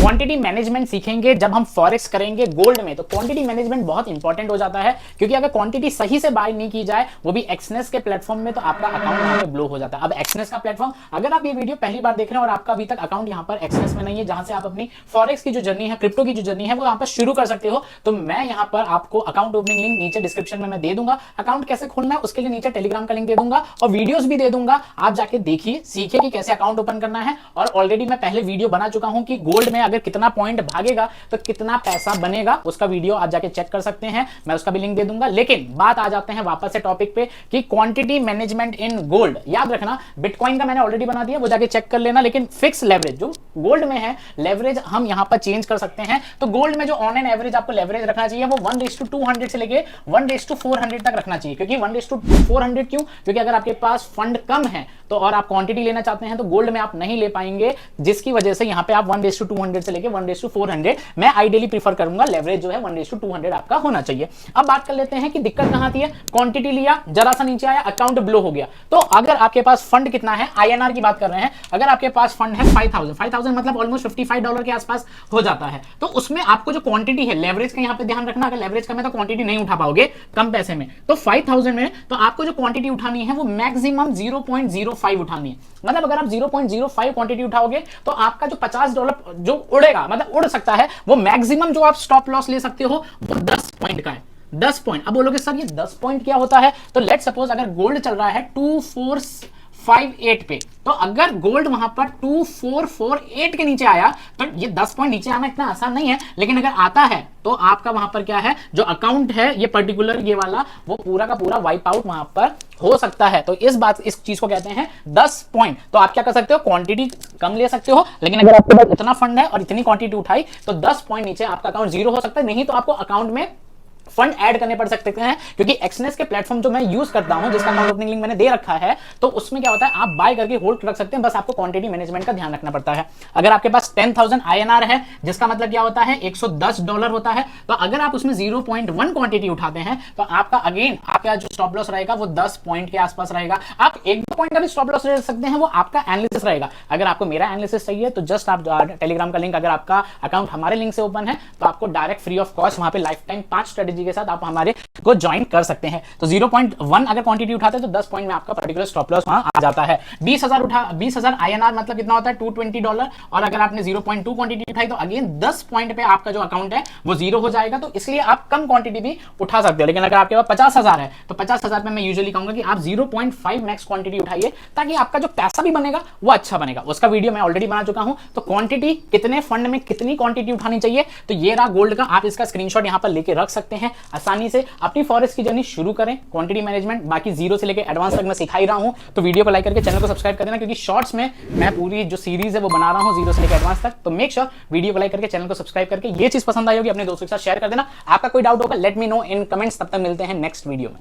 Quantity management सीखेंगे जब हम फॉरेक्स करेंगे गोल्ड में, तो क्वांटिटी मैनेजमेंट बहुत इंपॉर्टेंट हो जाता है, क्योंकि अगर क्वांटिटी सही से बाय नहीं की जाए, वो भी एक्सनेस के प्लेटफॉर्म में, तो आपका अकाउंट वहां पे ब्लो हो जाता है। अब एक्सनेस का प्लेटफॉर्म, अगर आप ये वीडियो पहली बार देख रहे हैं और आपका अभी तक अकाउंट यहाँ पर एक्सनेस में नहीं है, जहां से आप अपनी फॉरेक्स की जो जर्नी है, क्रिप्टो की जो जर्नी है, वो यहाँ पर शुरू कर सकते हो, तो मैं यहाँ पर आपको अकाउंट ओपनिंग लिंक नीचे डिस्क्रिप्शन में मैं दे दूंगा। अकाउंट कैसे खोलना है उसके लिए नीचे टेलीग्राम का लिंक दे दूंगा और वीडियोस भी दे दूंगा, आप जाके देखिए, सीखिए कि कैसे अकाउंट ओपन करना है। और ऑलरेडी मैं पहले वीडियो बना चुका हूं कि गोल्ड में अगर कितना पॉइंट भागेगा तो कितना पैसा बनेगा, उसका वीडियो आप जाके चेक कर सकते हैं, मैं उसका भी लिंक दे दूंगा। लेकिन बात आ जाते हैं वापस से टॉपिक पे कि क्वांटिटी मैनेजमेंट इन गोल्ड। याद रखना, बिटकॉइन का मैंने ऑलरेडी बना दिया, वो जाके चेक कर लेना, लेकिन फिक्स लेवरेज जो गोल्ड में है, लेवरेज हम यहां पर चेंज कर सकते हैं। तो गोल्ड में जो ऑन एन एवरेज आपको लेवरेज रखना चाहिए वो 1:200 से लेके 1:400 तक रखना चाहिए। क्योंकि 1:400 क्यों? क्योंकि अगर आपके पास फंड कम है तो और आप क्वांटिटी लेना चाहते हैं तो गोल्ड में आप नहीं ले पाएंगे, जिसकी वजह से यहां पे आप 1:200 से लेके 1:400, मैं आइडियली प्रीफर करूंगा लेवरेज जो है 1:200 आपका होना चाहिए। अब बात कर लेते हैं कि दिक्कत कहां आती है। क्वांटिटी लिया, जरा सा नीचे आया, अकाउंट ब्लो हो गया। तो अगर आपके पास फंड कितना है, आईएनआर की बात कर रहे हैं, अगर आपके पास फंड है 5000 मतलब ऑलमोस्ट $55 के आसपास हो जाता है, तो उसमें आपको जो क्वांटिटी है, लेवरेज का यहां पे ध्यान रखना, अगर लेवरेज कम है तो क्वांटिटी नहीं उठा पाओगे कम पैसे में। तो 5000 में तो आपको जो क्वांटिटी उठानी है वो मैक्सिमम 0.05 उठानी है। मतलब अगर आप 0.05 क्वांटिटी उठाओगे तो आपका जो $50 जो उड़ेगा, मतलब उड़ सकता है, वो मैक्सिमम जो आप स्टॉप लॉस ले सकते हो वो 10 पॉइंट का है। 10 पॉइंट। अब बोलोगे सर ये 10 पॉइंट क्या होता है? तो लेट सपोज अगर गोल्ड चल रहा है 2458 पे, तो अगर गोल्ड वहां पर 2448 के नीचे आया, तो ये 10 पॉइंट नीचे आना इतना आसान नहीं है, लेकिन अगर आता है तो आपका वहां पर क्या है, जो अकाउंट है ये पर्टिकुलर ये वाला, वो पूरा का पूरा वाइप आउट वहां पर हो सकता है। तो इस चीज को कहते हैं 10 पॉइंट। तो आप क्या कर सकते हो, क्वांटिटी कम ले सकते हो, लेकिन अगर आपके पास इतना फंड है और इतनी क्वांटिटी उठाई तो 10 पॉइंट नीचे आपका अकाउंट जीरो हो सकता है, नहीं तो आपको अकाउंट में फंड ऐड करने पड़ सकते हैं। क्योंकि एक्सनेस के प्लेटफॉर्म जो मैं यूज करता हूं, जिसका अकाउंट ओपनिंग लिंक मैंने दे रखा है, तो उसमें क्या होता है, आप बाय करके होल्ड रख सकते हैं, बस आपको क्वांटिटी मैनेजमेंट का ध्यान रखना पड़ता है। अगर आपके पास 10,000 आईएनआर है, जिसका मतलब क्या होता है, $110 होता है, तो अगर आप उसमें 0.1 क्वांटिटी उठाते हैं तो आपका अगेन आपका जो स्टॉप लॉस रहेगा वो 10 पॉइंट के आसपास रहेगा। आप 1-2 पॉइंट का भी स्टॉप लॉस ले सकते हैं, वो आपका एनालिसिस रहेगा। अगर आपको मेरा एनालिसिस चाहिए तो जस्ट आप टेलीग्राम का लिंक, अगर आपका अकाउंट हमारे लिंक से ओपन है तो आपको डायरेक्ट फ्री ऑफ कॉस्ट वहां पे लाइफ टाइम 5 स्ट्रेटेजी के साथ आप हमारे को ज्वाइन कर सकते हैं। तो 0.1 अगर क्वांटिटी उठाते हैं तो 10 पॉइंट में आपका पर्टिकुलर स्टॉप लॉस वहां आ जाता है। 20,000 आईएनआर मतलब कितना होता है, $220। और अगर आपने 0.2 क्वांटिटी उठाई तो अगेन 10 पॉइंट पे आपका जो अकाउंट है वो जीरो हो जाएगा। तो इसलिए आप कम क्वांटिटी भी उठा सकते हो, लेकिन अगर आपके पास 50,000 है तो 50,000 पे मैं यूजुअली कहूंगा कि आप 0.5 मैक्स क्वांटिटी उठाइए, ताकि आपका जो पैसा भी बनेगा वो अच्छा बनेगा। उसका वीडियो मैं ऑलरेडी बना चुका हूं। तो क्वांटिटी, कितने फंड में कितनी क्वांटिटी उठानी चाहिए, तो ये रहा गोल्ड का। आप इसका स्क्रीनशॉट यहां पर लेके रख सकते हैं, आसानी से अपनी फॉरेक्स की जर्नी शुरू करें। क्वांटिटी मैनेजमेंट बाकी जीरो से लेकर एडवांस तक मैं सिखा ही रहा हूं। तो वीडियो को लाइक करके चैनल को सब्सक्राइब कर देना, क्योंकि शॉर्ट्स में मैं पूरी जो सीरीज है वो बना रहा हूं जीरो से लेकर एडवांस तक। तो मेक श्योर वीडियो को लाइक करके चैनल को सब्सक्राइब करके ये चीज पसंद आई होगी अपने दोस्तों के साथ शेयर कर देना। आपका कोई डाउट होगा लेट मी नो इन कमेंट्स। तब तक मिलते हैं नेक्स्ट वीडियो में।